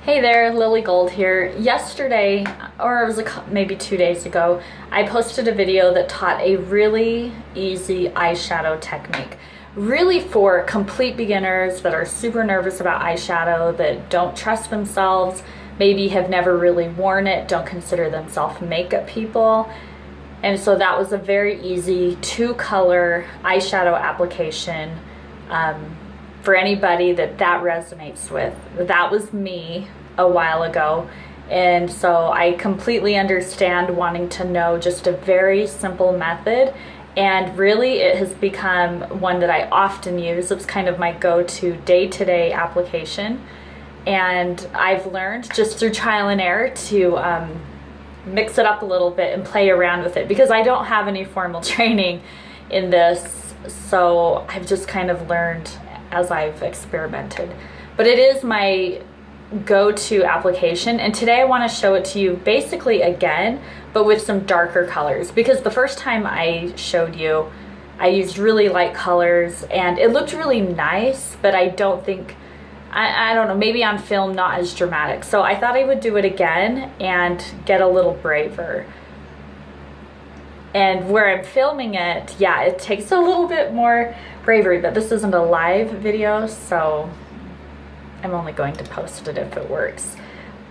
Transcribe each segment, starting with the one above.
Hey there, Lily Gold here. Yesterday, or it was maybe 2 days ago, I posted a video that taught a really easy eyeshadow technique. Really for complete beginners that are super nervous about eyeshadow, that don't trust themselves, maybe have never really worn it, don't consider themselves makeup people. And so that was a very easy 2-color eyeshadow application for anybody that resonates with. That was me a while ago, and so I completely understand wanting to know just a very simple method, and really it has become one that I often use. It's kind of my go-to day-to-day application, and I've learned just through trial and error to mix it up a little bit and play around with it, because I don't have any formal training in this, so I've just kind of learned as I've experimented. But it is my go-to application, and today I want to show it to you basically again, but with some darker colors, because the first time I showed you I used really light colors and it looked really nice, but I don't think, I don't know, maybe on film not as dramatic. So I thought I would do it again and get a little braver. And where I'm filming it, yeah, it takes a little bit more bravery, but this isn't a live video, so I'm only going to post it if it works.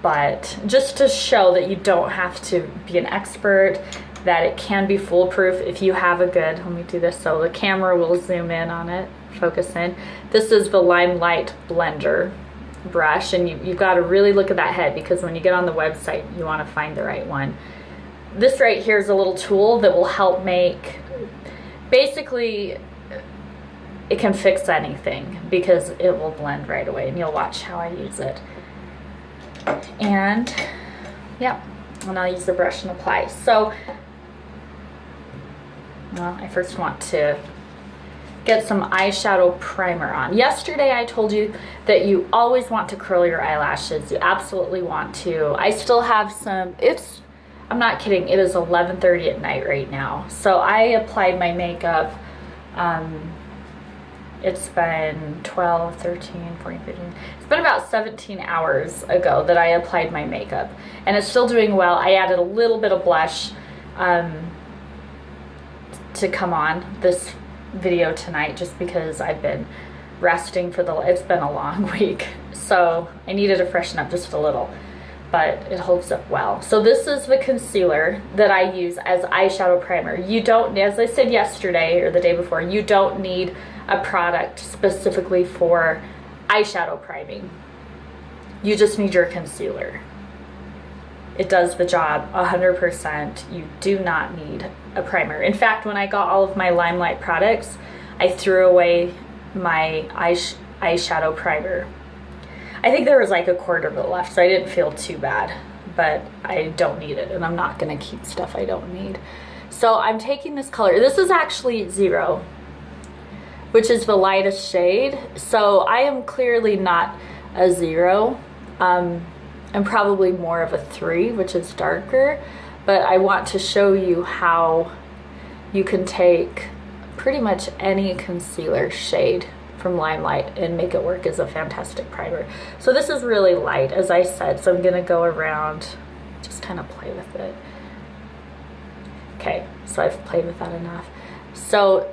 But just to show that you don't have to be an expert, that it can be foolproof if you have a good, let me do this so the camera will zoom in on it, focus in. This is the Limelight Blender brush, and you've got to really look at that head, because when you get on the website, you want to find the right one. This right here is a little tool that will help make, basically, it can fix anything because it will blend right away, and you'll watch how I use it. And yeah, and I'll use the brush and apply. So, well, I first want to get some eyeshadow primer on. Yesterday I told you that you always want to curl your eyelashes. You absolutely want to. I still have some, I'm not kidding, it is 11:30 at night right now. So I applied my makeup, it's been 12, 13, 14, 15, it's been about 17 hours ago that I applied my makeup, and it's still doing well. I added a little bit of blush to come on this video tonight, just because I've been resting it's been a long week, so I needed to freshen up just a little, but it holds up well. So this is the concealer that I use as eyeshadow primer. You don't, as I said yesterday or the day before, you don't need a product specifically for eyeshadow priming. You just need your concealer. It does the job 100%. You do not need a primer. In fact, when I got all of my Limelight products, I threw away my eyeshadow primer. I think there was like a quarter of it left, so I didn't feel too bad, but I don't need it, and I'm not gonna keep stuff I don't need. So I'm taking this color. This is actually 0, which is the lightest shade. So I am clearly not a 0. I'm probably more of a 3, which is darker, but I want to show you how you can take pretty much any concealer shade from Limelight and make it work as a fantastic primer. So this is really light, as I said, so I'm gonna go around, just kind of play with it. Okay, so I've played with that enough. So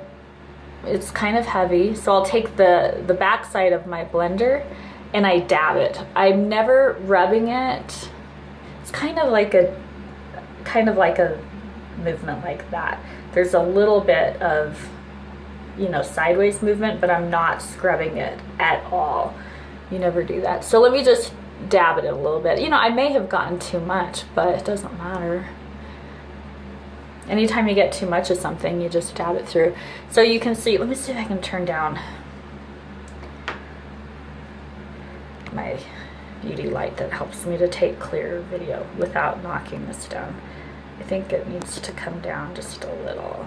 it's kind of heavy, so I'll take the back side of my blender and I dab it. I'm never rubbing it. It's kind of like a movement like that. There's a little bit of, you know, sideways movement, but I'm not scrubbing it at all. You never do that. So let me just dab it a little bit. You know, I may have gotten too much, but it doesn't matter. Anytime you get too much of something, you just dab it through. So you can see, let me see if I can turn down my beauty light that helps me to take clear video without knocking this down. I think it needs to come down just a little.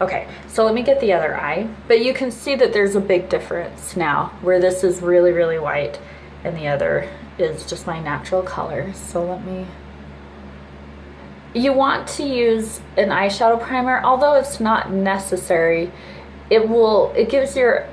Okay, so let me get the other eye. But you can see that there's a big difference now, where this is really, really white and the other is just my natural color. So let me, you want to use an eyeshadow primer, although it's not necessary. It gives your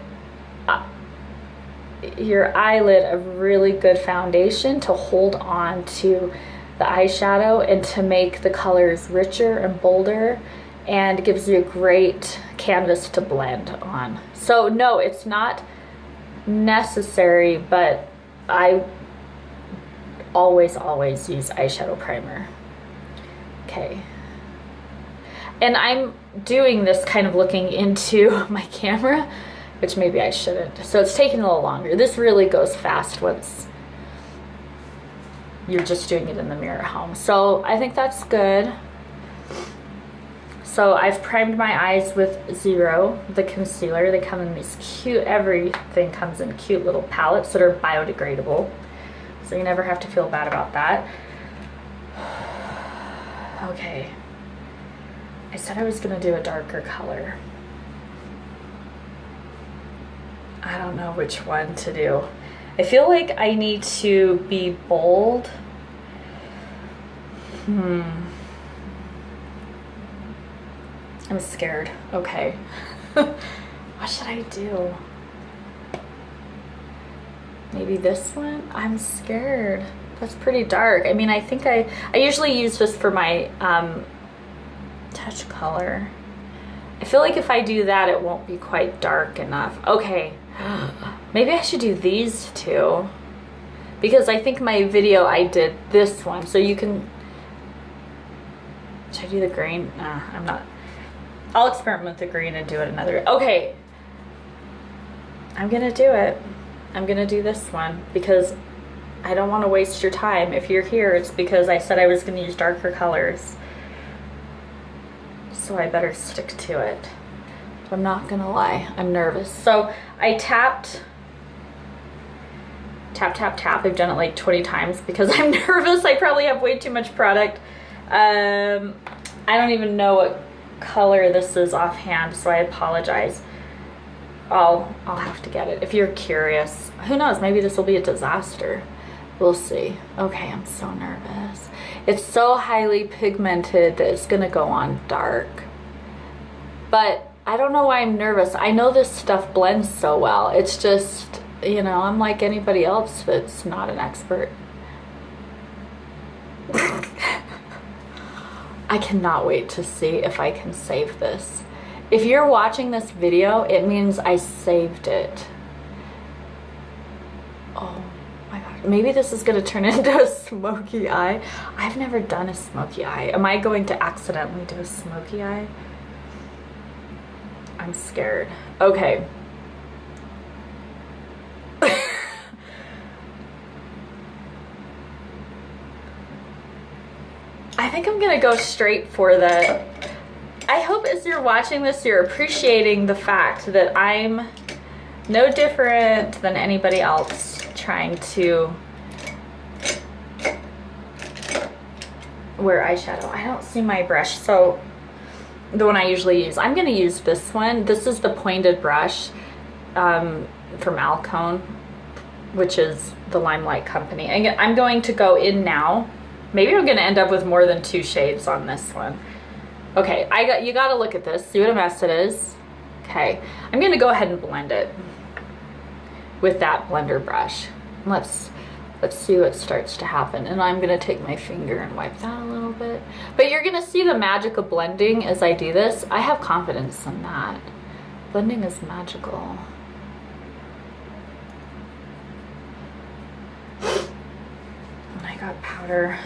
your eyelid a really good foundation to hold on to the eyeshadow and to make the colors richer and bolder, and gives you a great canvas to blend on. So no, it's not necessary, but I always use eyeshadow primer. Okay. And I'm doing this kind of looking into my camera, which maybe I shouldn't. So it's taking a little longer. This really goes fast once you're just doing it in the mirror at home. So I think that's good. So I've primed my eyes with Zero, the concealer. They come in these cute, everything comes in cute little palettes that are biodegradable. So you never have to feel bad about that. Okay. I said I was gonna do a darker color. I don't know which one to do. I feel like I need to be bold. I'm scared. Okay. What should I do? Maybe this one? I'm scared. That's pretty dark. I mean, I think I usually use this for my touch color. I feel like if I do that, it won't be quite dark enough. Okay. Maybe I should do these two, because I think my video I did this one, so you can. Should I do the green? Nah, I'm not. I'll experiment with the green and do it another. Okay. I'm gonna do it. I'm gonna do this one because I don't want to waste your time. If you're here, it's because I said I was gonna use darker colors. So I better stick to it. I'm not gonna lie, I'm nervous. So I tapped, tap, tap, tap. I've done it like 20 times because I'm nervous. I probably have way too much product. I don't even know what color this is offhand, so I apologize. I'll have to get it. If you're curious, who knows, maybe this will be a disaster. We'll see. Okay, I'm so nervous. It's so highly pigmented that it's gonna go on dark. But I don't know why I'm nervous. I know this stuff blends so well. It's just, you know, I'm like anybody else that's not an expert. I cannot wait to see if I can save this. If you're watching this video, it means I saved it. Oh my gosh. Maybe this is gonna turn into a smoky eye. I've never done a smoky eye. Am I going to accidentally do a smoky eye? I'm scared. Okay. I think I'm gonna go straight for the... I hope as you're watching this, you're appreciating the fact that I'm no different than anybody else trying to wear eyeshadow. I don't see my brush, so the one I usually use. I'm gonna use this one. This is the pointed brush from Alcone, which is the Limelight company. And I'm going to go in now. Maybe I'm gonna end up with more than 2 shades on this one. Okay, you gotta look at this, see what a mess it is. Okay, I'm gonna go ahead and blend it with that blender brush. Let's see what starts to happen. And I'm gonna take my finger and wipe that a little bit. But you're gonna see the magic of blending as I do this. I have confidence in that. Blending is magical. And I got powder.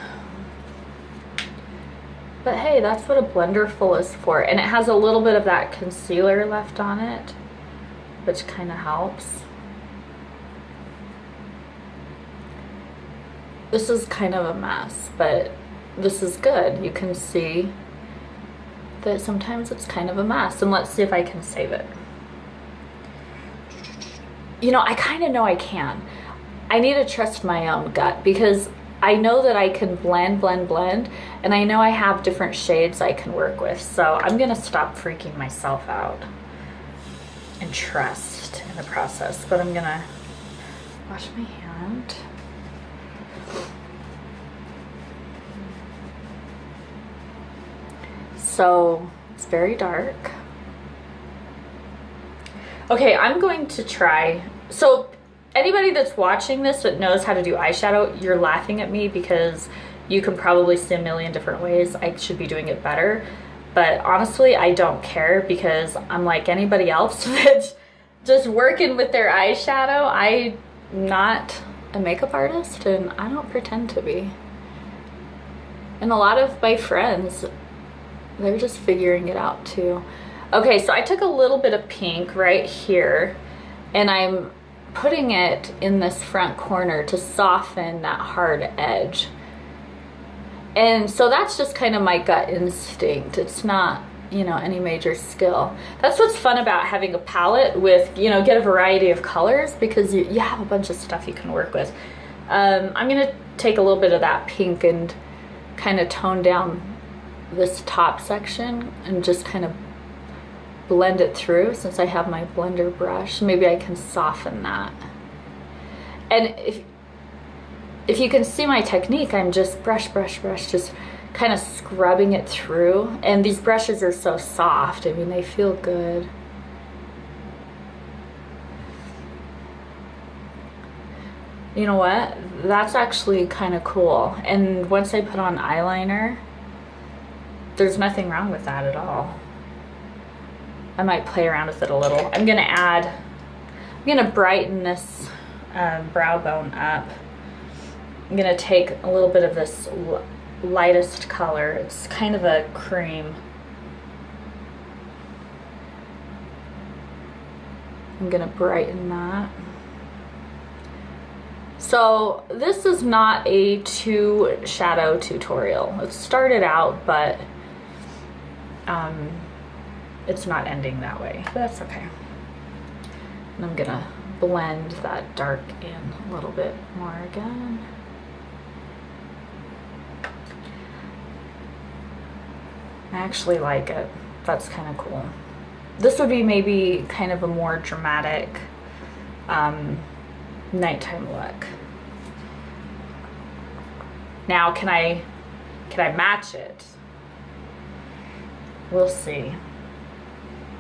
But hey, that's what a blender full is for. And it has a little bit of that concealer left on it, which kind of helps. This is kind of a mess, but this is good. You can see that sometimes it's kind of a mess. And let's see if I can save it. You know, I kind of know I can. I need to trust my own gut because I know that I can blend, and I know I have different shades I can work with. So I'm gonna stop freaking myself out and trust in the process. But I'm gonna wash my hand. So it's very dark. Okay, I'm going to try. So anybody that's watching this that knows how to do eyeshadow, you're laughing at me because you can probably see a million different ways I should be doing it better. But honestly, I don't care because I'm like anybody else that's just working with their eyeshadow. I'm not a makeup artist and I don't pretend to be. And a lot of my friends, they're just figuring it out too. Okay, so I took a little bit of pink right here and I'm putting it in this front corner to soften that hard edge. And so that's just kind of my gut instinct. It's not, you know, any major skill. That's what's fun about having a palette with, you know, get a variety of colors because you have a bunch of stuff you can work with. I'm gonna take a little bit of that pink and kind of tone down this top section and just kind of blend it through. Since I have my blender brush, maybe I can soften that. And if you can see my technique, I'm just brush, just kind of scrubbing it through. And these brushes are so soft. I mean, they feel good. You know what? That's actually kind of cool. And once I put on eyeliner, there's nothing wrong with that at all. I might play around with it a little. I'm gonna brighten this brow bone up. I'm gonna take a little bit of this lightest color. It's kind of a cream. I'm gonna brighten that. So this is not a 2 shadow tutorial. It started out, but it's not ending that way. But that's okay. And I'm gonna blend that dark in a little bit more again. I actually like it. That's kind of cool. This would be maybe kind of a more dramatic nighttime look. Now, can I match it? We'll see.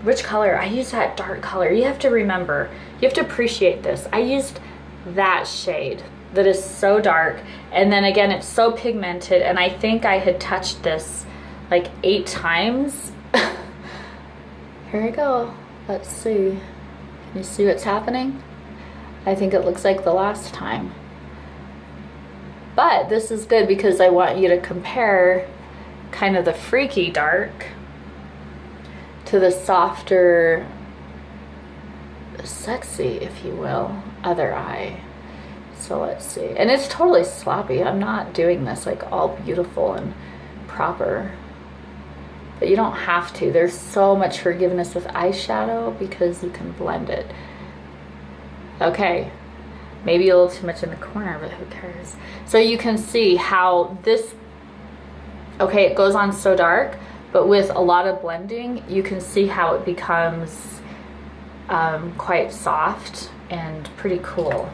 Which color? I use that dark color. You have to remember, you have to appreciate this. I used that shade that is so dark, and then again, it's so pigmented, and I think I had touched this like 8 times. Here I go. Let's see. Can you see what's happening? I think it looks like the last time. But this is good because I want you to compare kind of the freaky dark to the softer, sexy, if you will, other eye. So let's see. And it's totally sloppy. I'm not doing this like all beautiful and proper. But you don't have to. There's so much forgiveness with eyeshadow because you can blend it. Okay, maybe a little too much in the corner, but who cares? So you can see how this, okay, it goes on so dark, but with a lot of blending, you can see how it becomes quite soft and pretty cool.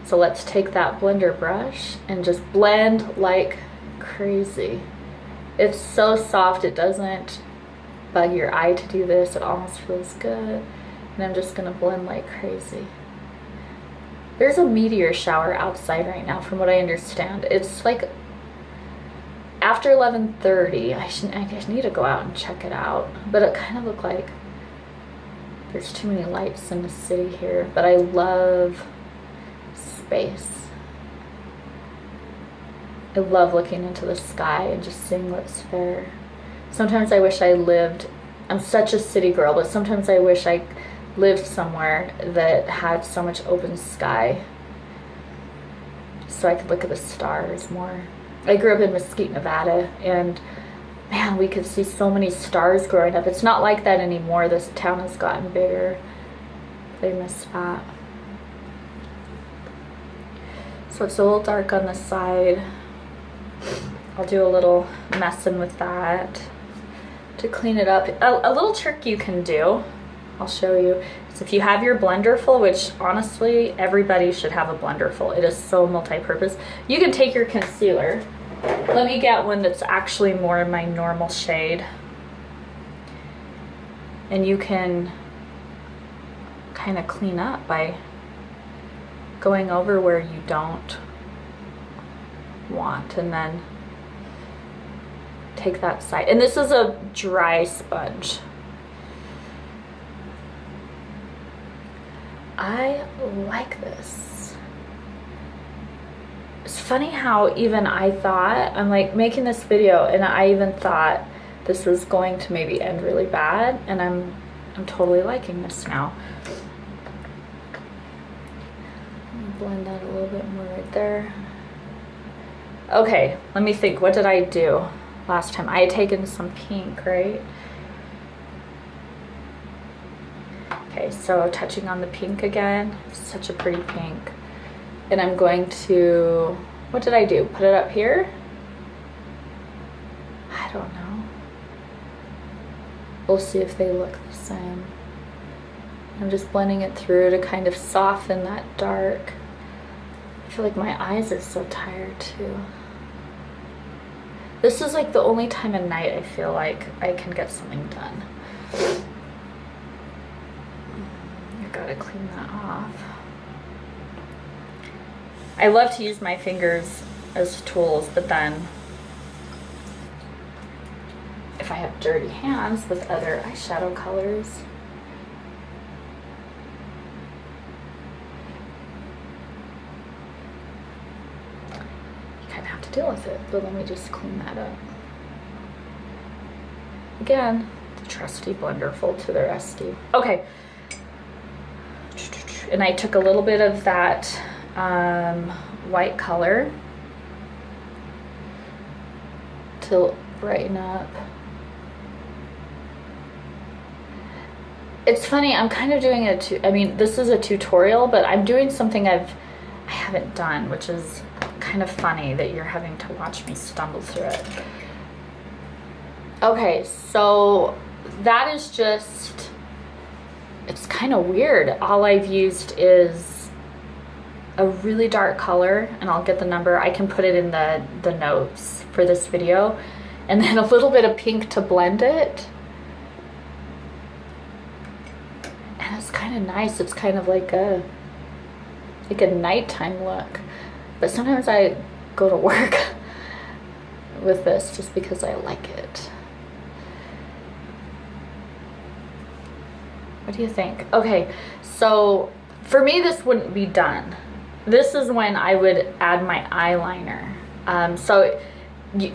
So let's take that blender brush and just blend like crazy. It's so soft, it doesn't bug your eye to do this. It almost feels good. And I'm just gonna blend like crazy. There's a meteor shower outside right now from what I understand. It's like after 11:30. I need to go out and check it out. But it kind of looked like there's too many lights in the city here. But I love space. I love looking into the sky and just seeing what's there. Sometimes I wish I lived, I'm such a city girl, but sometimes I wish I lived somewhere that had so much open sky so I could look at the stars more. I grew up in Mesquite, Nevada, and man, we could see so many stars growing up. It's not like that anymore. This town has gotten bigger. I miss that. So it's a little dark on the side. I'll do a little messing with that to clean it up. A little trick you can do, I'll show you. So if you have your blender full, which honestly everybody should have a blender full, it is so multi-purpose. You can take your concealer. Let me get one that's actually more in my normal shade. And you can kind of clean up by going over where you don't want, and then take that side. And this is a dry sponge. I like this. It's funny how even I thought, I'm like making this video and I even thought this was going to maybe end really bad, and I'm totally liking this now. Let me blend that a little bit more right there. Okay, let me think. What did I do last time? I had taken some pink, right? Okay, so touching on the pink again. Such a pretty pink. And I'm going to, what did I do? Put it up here? I don't know. We'll see if they look the same. I'm just blending it through to kind of soften that dark. I feel like my eyes are so tired too. This is like the only time at night I feel like I can get something done. I gotta clean that off. I love to use my fingers as tools, but then if I have dirty hands with other eyeshadow colors, you kind of have to deal with it. But let me just clean that up. Again, the trusty Blenderful to their SD. Okay. And I took a little bit of that white color to brighten up. It's funny, I'm kind of doing I mean, this is a tutorial, but I'm doing something I haven't done, which is kind of funny that you're having to watch me stumble through it. Okay, so that is just, it's kind of weird. All I've used is a really dark color, and I'll get the number. I can put it in the notes for this video, and then a little bit of pink to blend it. And it's kind of nice. It's kind of like a nighttime look. But sometimes I go to work with this just because I like it. What do you think? Okay, so for me, this wouldn't be done. This is when I would add my eyeliner. So you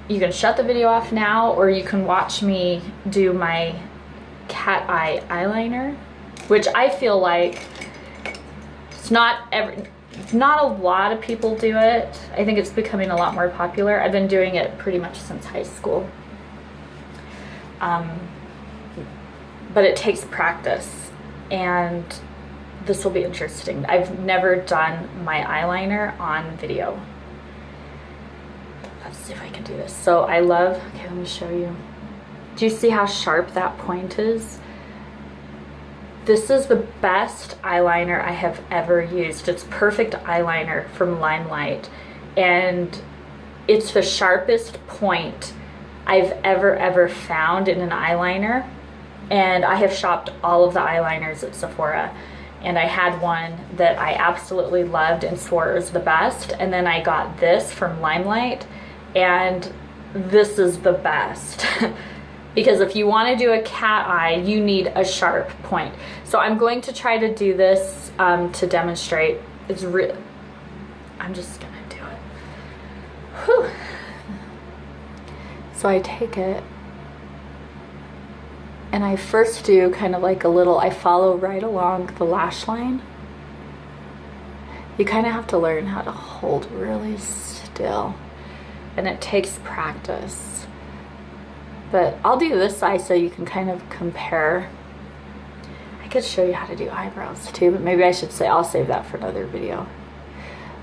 can shut the video off now, or you can watch me do my cat eye eyeliner, which I feel like not a lot of people do it. I think it's becoming a lot more popular. I've been doing it pretty much since high school. But it takes practice, and this will be interesting. I've never done my eyeliner on video. Let's see if I can do this. So I love, okay, let me show you. Do you see how sharp that point is? This is the best eyeliner I have ever used. It's perfect eyeliner from Limelight, and it's the sharpest point I've ever found in an eyeliner. And I have shopped all of the eyeliners at Sephora, and I had one that I absolutely loved and swore it was the best, and then I got this from Limelight, and this is the best. Because if you want to do a cat eye, you need a sharp point. So I'm going to try to do this to demonstrate. I'm just gonna do it. Whew. So I take it, and I first do kind of like I follow right along the lash line. You kind of have to learn how to hold really still, and it takes practice. But I'll do this eye so you can kind of compare. I could show you how to do eyebrows too, but maybe I should say I'll save that for another video.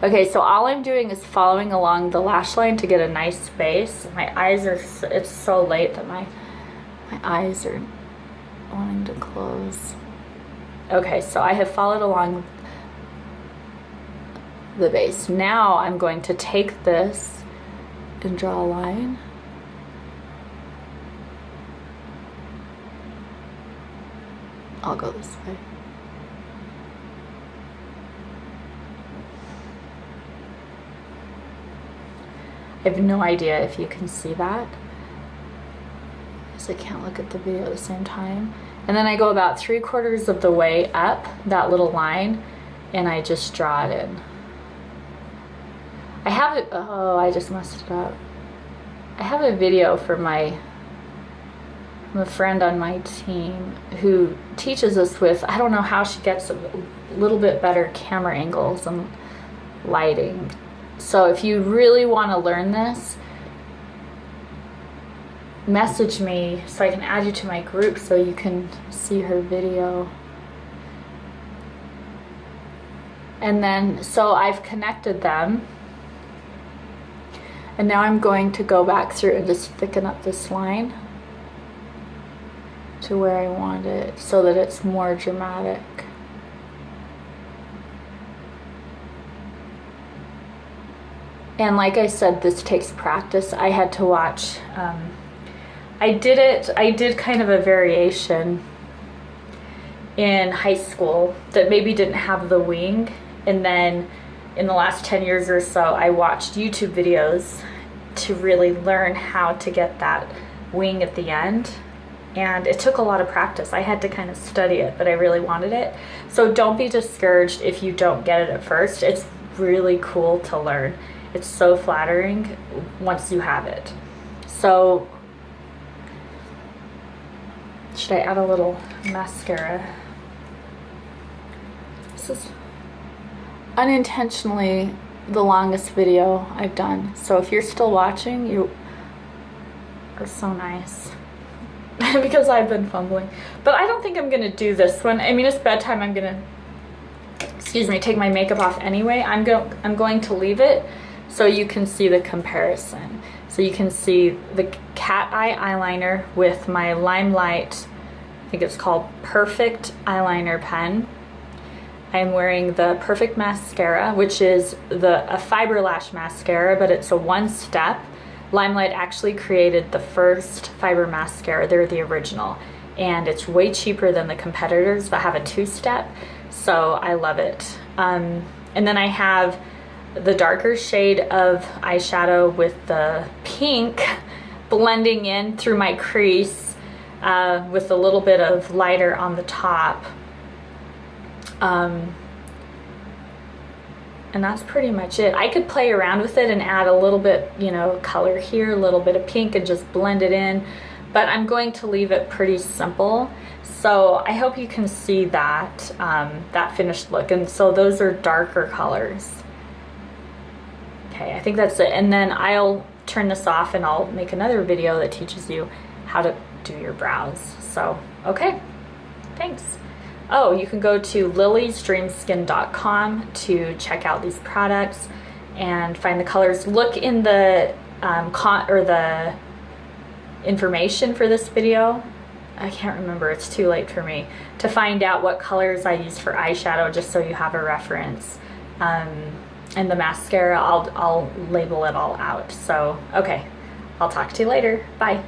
Okay, so all I'm doing is following along the lash line to get a nice base. My eyes are, it's so late that my eyes are wanting to close. Okay, so I have followed along the base. Now I'm going to take this and draw a line. I'll go this way. I have no idea if you can see that, because I can't look at the video at the same time. And then I go about 3/4 of the way up that little line, and I just draw it in. I have it, oh, I just messed it up. I have a video from a friend on my team who teaches us with, I don't know how she gets a little bit better camera angles and lighting. So if you really want to learn this, message me so I can add you to my group so you can see her video. And then, so I've connected them. And now I'm going to go back through and just thicken up this line to where I want it so that it's more dramatic. And like I said, this takes practice. I had to watch, I did kind of a variation in high school that maybe didn't have the wing, and then in the last 10 years or so I watched YouTube videos to really learn how to get that wing at the end, and it took a lot of practice. I had to kind of study it, but I really wanted it. So don't be discouraged if you don't get it at first. It's really cool to learn. It's so flattering once you have it. So should I add a little mascara? This is unintentionally the longest video I've done. So if you're still watching, you are so nice. Because I've been fumbling. But I don't think I'm gonna do this one. I mean, it's bedtime. I'm gonna, excuse me, take my makeup off anyway. I'm going to leave it so you can see the comparison. So you can see the cat eye eyeliner with my Limelight, I think it's called Perfect eyeliner pen. I'm wearing the Perfect mascara, which is a fiber lash mascara, but it's a one-step. Limelight actually created the first fiber mascara. They're the original, and it's way cheaper than the competitors that have a two-step, so I love it. And then I have the darker shade of eyeshadow with the pink blending in through my crease with a little bit of lighter on the top. And that's pretty much it. I could play around with it and add a little bit, you know, color here, a little bit of pink, and just blend it in, but I'm going to leave it pretty simple. So I hope you can see that, that finished look. And so those are darker colors. Okay, I think that's it. And then I'll turn this off and I'll make another video that teaches you how to do your brows. So, okay, thanks. Oh, you can go to liliesdreamskin.com to check out these products and find the colors. Look in the the information for this video. I can't remember, it's too late for me to find out what colors I use for eyeshadow, just so you have a reference. And the mascara, I'll label it all out. So, okay, I'll talk to you later. Bye.